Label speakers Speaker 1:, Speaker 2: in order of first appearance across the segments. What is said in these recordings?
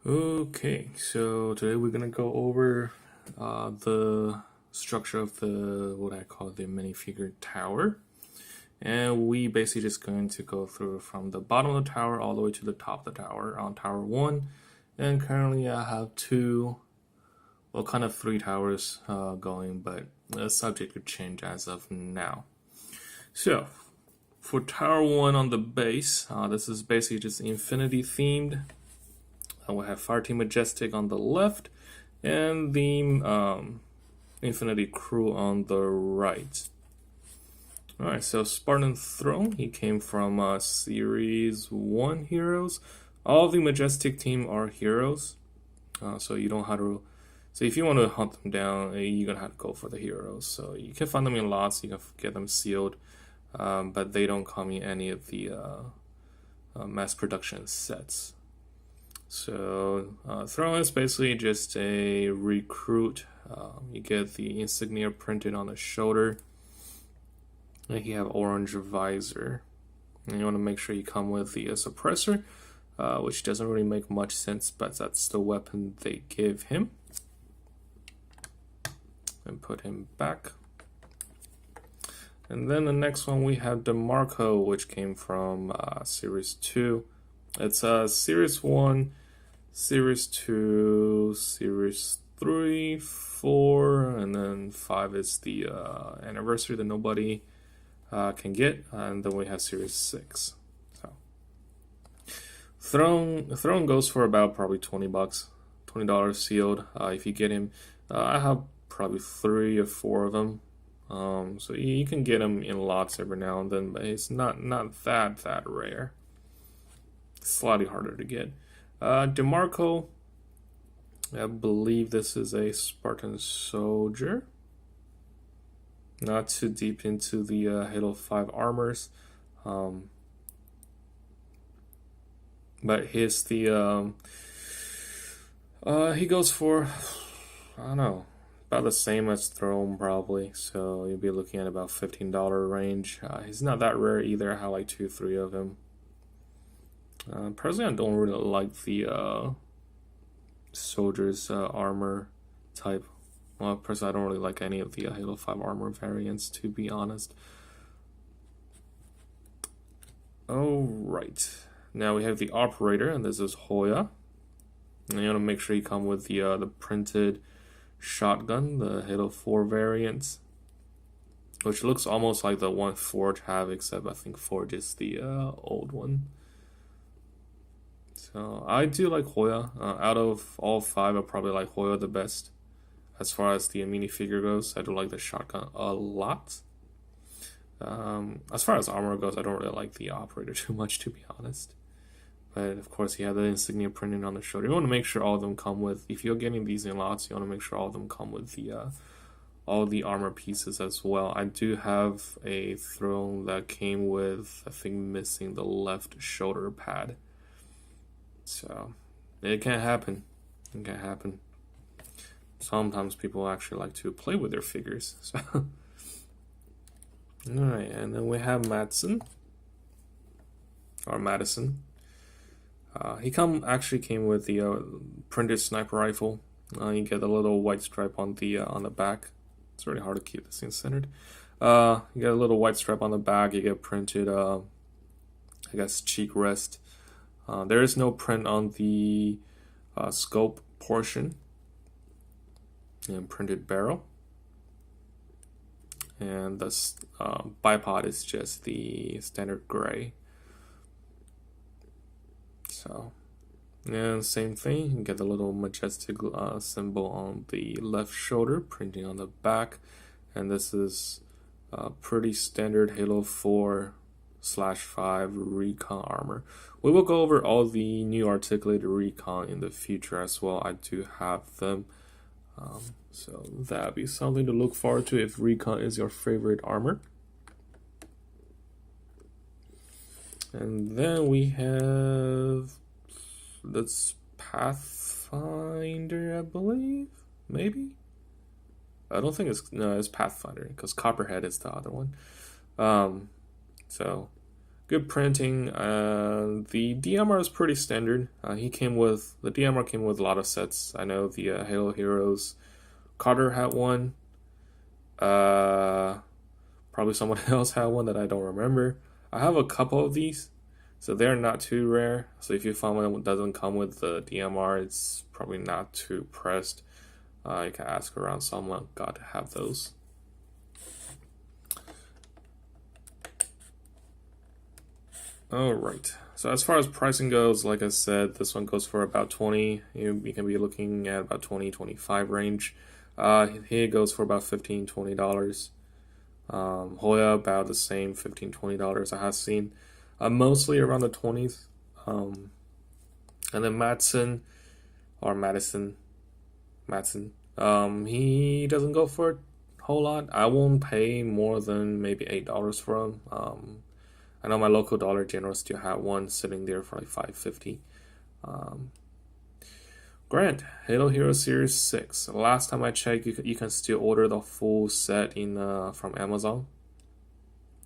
Speaker 1: Okay, so today we're gonna go over the structure of the what I call the minifigure tower, and we basically just going to go through from the bottom of the tower all the way to the top of the tower on tower one. And currently I have two, well, kind of three towers going, but subject to change as of now. So for tower one on the base, this is basically just infinity themed. We have Fireteam Majestic on the left, and the Infinity Crew on the right. Alright, so Spartan Throne, he came from Series 1 heroes. All the Majestic team are heroes, so you don't have to. So if you want to hunt them down, you're gonna have to go for the heroes. So you can find them in lots, you can get them sealed, but they don't come in any of the mass production sets. So Throne is basically just a recruit. You get the insignia printed on the shoulder, and you have orange visor. And you want to make sure you come with the suppressor, which doesn't really make much sense, but that's the weapon they give him. And put him back. And then the next one we have DeMarco, which came from Series 2. It's Series 1, Series 2, Series 3, 4, and then 5 is the anniversary that nobody can get, and then we have Series 6. So Throne goes for about probably $20, $20 sealed. If you get him, I have probably 3 or 4 of them. So you can get them in lots every now and then, but it's not that rare. It's slightly harder to get. DeMarco, I believe this is a Spartan soldier. Not too deep into the Halo 5 armors, but he's the he goes for, I don't know, about the same as Throne probably. So you'll be looking at about $15 range. He's not that rare either. I have like 2-3 of him. Personally, I don't really like the soldier's armor type. Well, personally, I don't really like any of the Halo 5 armor variants, to be honest. Alright, now we have the operator, and this is Hoya. And you want to make sure you come with the printed shotgun, the Halo 4 variants, which looks almost like the one Forge have, except I think Forge is the old one. So I do like Hoya. Out of all 5, I probably like Hoya the best. As far as the minifigure goes, I do like the shotgun a lot. As far as armor goes, I don't really like the operator too much, to be honest. But of course, he had the insignia printed on the shoulder. You want to make sure all of them come with, if you're getting these in lots, you want to make sure all of them come with the all the armor pieces as well. I do have a Throne that came with, I think, missing the left shoulder pad. So it can happen. It can happen. Sometimes people actually like to play with their figures. So. Alright, and then we have Madison. Or Madison. He actually came with the printed sniper rifle. You get a little white stripe on the back. It's really hard to keep this thing centered. You get a little white stripe on the back. You get printed, I guess, cheek rest. There is no print on the scope portion. And printed barrel. And the bipod is just the standard gray. So, and same thing, you get the little majestic symbol on the left shoulder, printing on the back. And this is pretty standard Halo 4/5 recon armor. We will go over all the new articulated recon in the future as well. I do have them. So that'd be something to look forward to if recon is your favorite armor. And then we have, that's Pathfinder, I believe, maybe? I don't think it's Pathfinder, because Copperhead is the other one. So Good printing. The DMR is pretty standard. The DMR came with a lot of sets. I know the Halo Heroes. Carter had one. Probably someone else had one that I don't remember. I have a couple of these, so they're not too rare. So if you find one that doesn't come with the DMR, it's probably not too pressed. You can ask around, someone got to have those. Alright, so as far as pricing goes, like I said, this one goes for about 20. You can be looking at about 20-25 range. Here it goes for about $15-20. Hoya about the same, $15-20 I have seen. Mostly around the 20s. And then Madsen, he doesn't go for a whole lot. I won't pay more than maybe $8 for him. I know my local Dollar General still had one sitting there for like $5.50. Grant, Halo Hero Series 6. Last time I checked, you can still order the full set from Amazon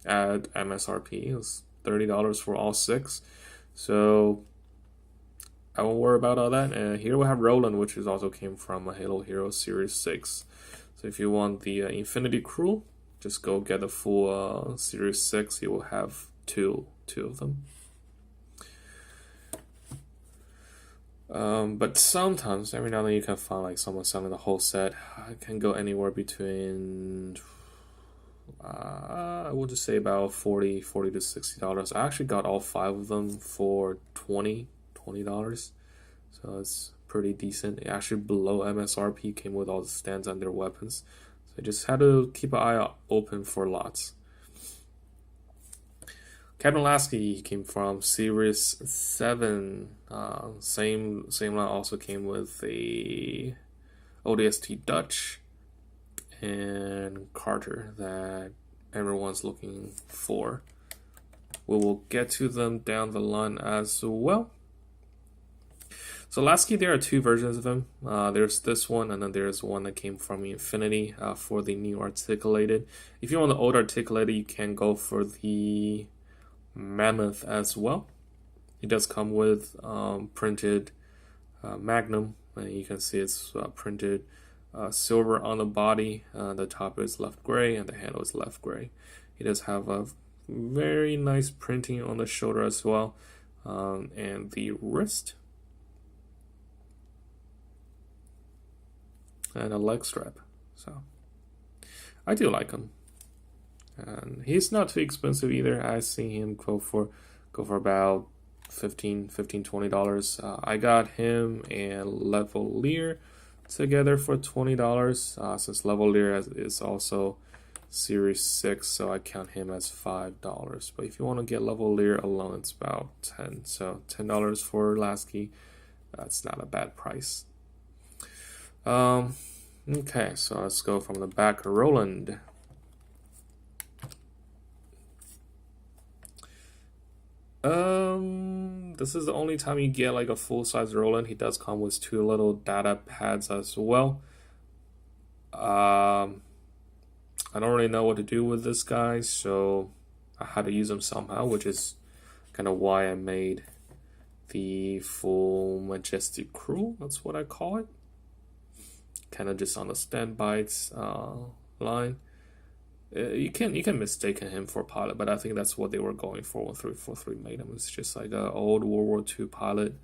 Speaker 1: at MSRP. It was $30 for all 6. So I won't worry about all that. And here we have Roland, which also came from a Halo Hero Series 6. So if you want the Infinity Crew, just go get the full Series 6. You will have two of them. But sometimes, every now and then, you can find like someone selling the whole set. It can go anywhere between, I would just say about $40 to $60. I actually got all 5 of them for $20. So it's pretty decent. It actually below MSRP, came with all the stands and their weapons. So I just had to keep an eye open for lots. Captain Lasky came from Series 7. Same line, also came with the ODST Dutch and Carter that everyone's looking for. We will get to them down the line as well. So Lasky, there are 2 versions of him. There's this one, and then there's one that came from Infinity for the new articulated. If you want the old articulated, you can go for the Mammoth as well. It does come with printed Magnum, and you can see it's printed silver on the body. The top is left gray and the handle is left gray. It does have a very nice printing on the shoulder as well, and the wrist, and a leg strap. So I do like him. And he's not too expensive either. I see him go for about $20. I got him and Levelier together for $20. Since Levelier is also Series 6, so I count him as $5. But if you want to get Levelier alone, it's about $10. So $10 for Lasky. That's not a bad price. Okay, so let's go from the back. Roland. This is the only time you get like a full-size Roland. He does come with 2 little data pads as well. I don't really know what to do with this guy, so I had to use him somehow, which is kind of why I made the full Majestic Crew. That's what I call it. Kind of just on the standby line. You can mistake him for a pilot, but I think that's what they were going for when 343 made him. It's just like an old World War II pilot.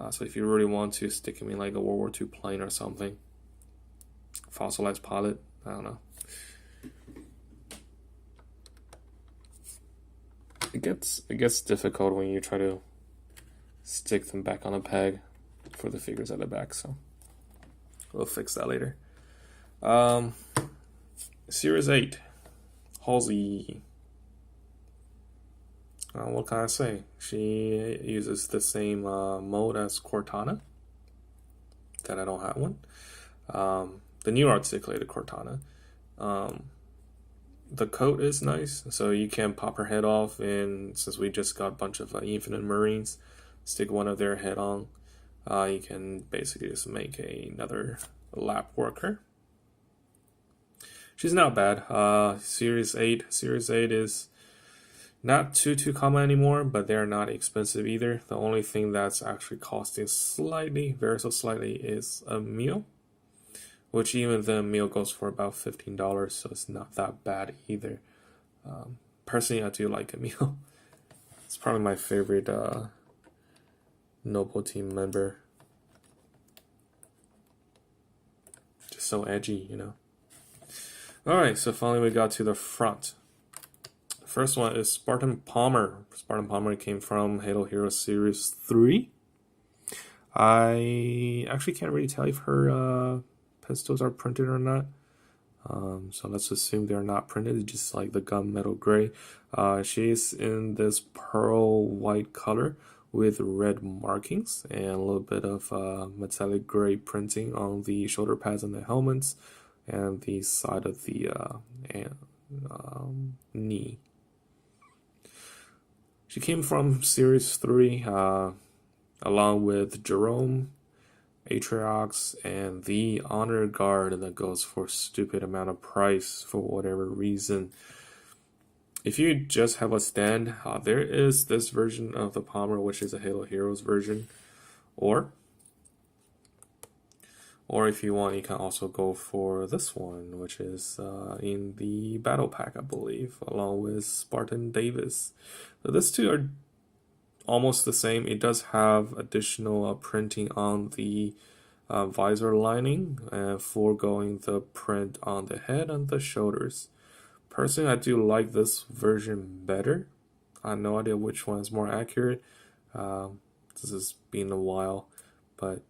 Speaker 1: So if you really want to stick him in like a World War II plane or something, fossilized pilot, I don't know. It gets difficult when you try to stick them back on a peg for the figures at the back. So we'll fix that later. Series 8. Halsey. What can I say? She uses the same mode as Cortana. That I don't have one. The new articulated Cortana. The coat is nice, so you can pop her head off, and since we just got a bunch of Infinite Marines, stick one of their head on. You can basically just make another lap worker. She's not bad. Series 8 is, Not too common anymore, but they're not expensive either. The only thing that's actually costing slightly, very so slightly, is a meal, which even the meal goes for about $15, so it's not that bad either. Personally, I do like a meal. It's probably my favorite Noble team member. Just so edgy, you know. Alright, so finally we got to the front. The first one is Spartan Palmer. Spartan Palmer came from Halo Heroes Series 3. I actually can't really tell if her pistols are printed or not. So let's assume they're not printed, just like the gunmetal gray. She's in this pearl white color with red markings and a little bit of metallic gray printing on the shoulder pads and the helmets and the side of the knee. She came from Series 3 along with Jerome, Atriox, and the Honor Guard that goes for a stupid amount of price for whatever reason. If you just have a stand, there is this version of the Palmer, which is a Halo Heroes version, or if you want, you can also go for this one, which is in the battle pack, I believe, along with Spartan Davis. So these two are almost the same. It does have additional printing on the visor lining, foregoing the print on the head and the shoulders. Personally, I do like this version better. I have no idea which one is more accurate. This has been a while, but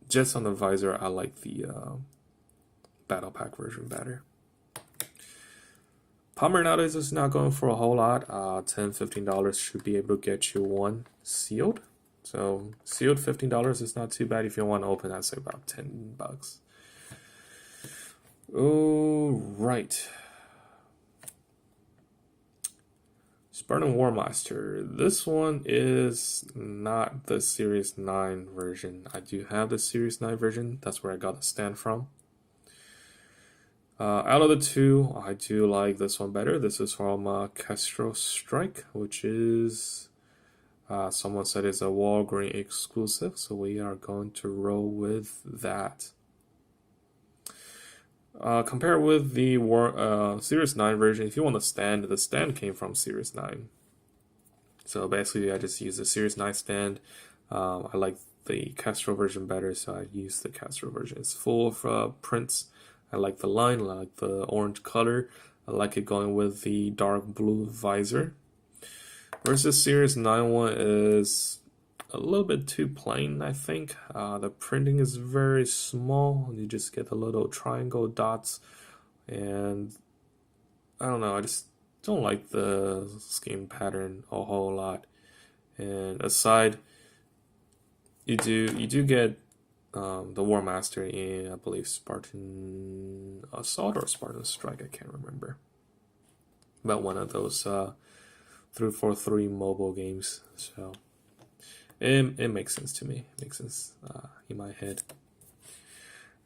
Speaker 1: just on the visor, I like the battle pack version better. Palmer nowadays is not going for a whole lot. $10-15 should be able to get you one sealed. So sealed $15 is not too bad. If you want to open, I'd say about $10. Oh, right. Spartan Warmaster. This one is not the Series 9 version. I do have the Series 9 version. That's where I got the stand from. Out of the two, I do like this one better. This is from Castro Strike, which is someone said it's a Walgreen exclusive, so we are going to roll with that. Compared with the Series 9 version, if you want the stand came from Series 9. So basically, I just use the Series 9 stand. I like the Castro version better, so I use the Castro version. It's full of prints. I like the line, I like the orange color. I like it going with the dark blue visor. Versus Series 9 one is a little bit too plain, I think. The printing is very small. You just get the little triangle dots. And I don't know, I just don't like the scheme pattern a whole lot. And aside, you do get the War Master in, I believe, Spartan Assault or Spartan Strike, I can't remember. But one of those 343 mobile games. So it makes sense to me. It makes sense in my head.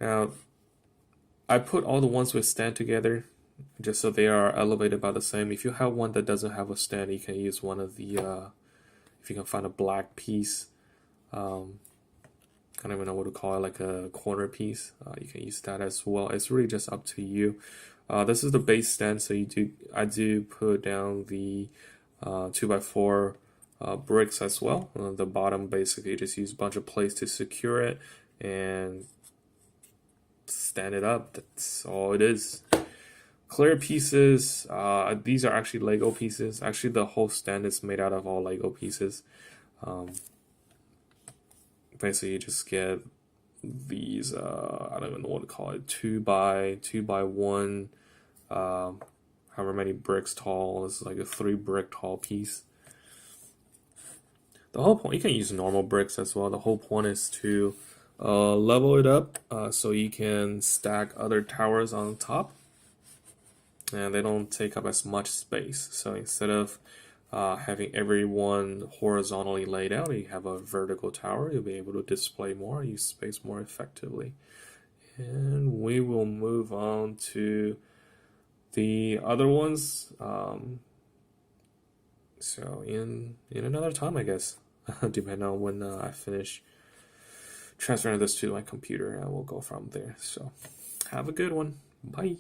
Speaker 1: Now, I put all the ones with stand together just so they are elevated by the same. If you have one that doesn't have a stand, you can use one of the, if you can find a black piece, I don't even know what to call it, like a corner piece. You can use that as well. It's really just up to you. This is the base stand, so I do put down the 2x4 bricks as well. The bottom basically just use a bunch of plates to secure it and stand it up. That's all it is. Clear pieces. These are actually Lego pieces. Actually, the whole stand is made out of all Lego pieces. Basically, you just get these, I don't even know what to call it, 2x1, however many bricks tall. This is like a 3 brick tall piece. The whole point, you can use normal bricks as well. The whole point is to level it up so you can stack other towers on top. And they don't take up as much space. So instead of having everyone horizontally laid out, you have a vertical tower. You'll be able to display more, use space more effectively. And we will move on to the other ones. So in another time, I guess, depending on when I finish transferring this to my computer, and we'll go from there. So have a good one. Bye.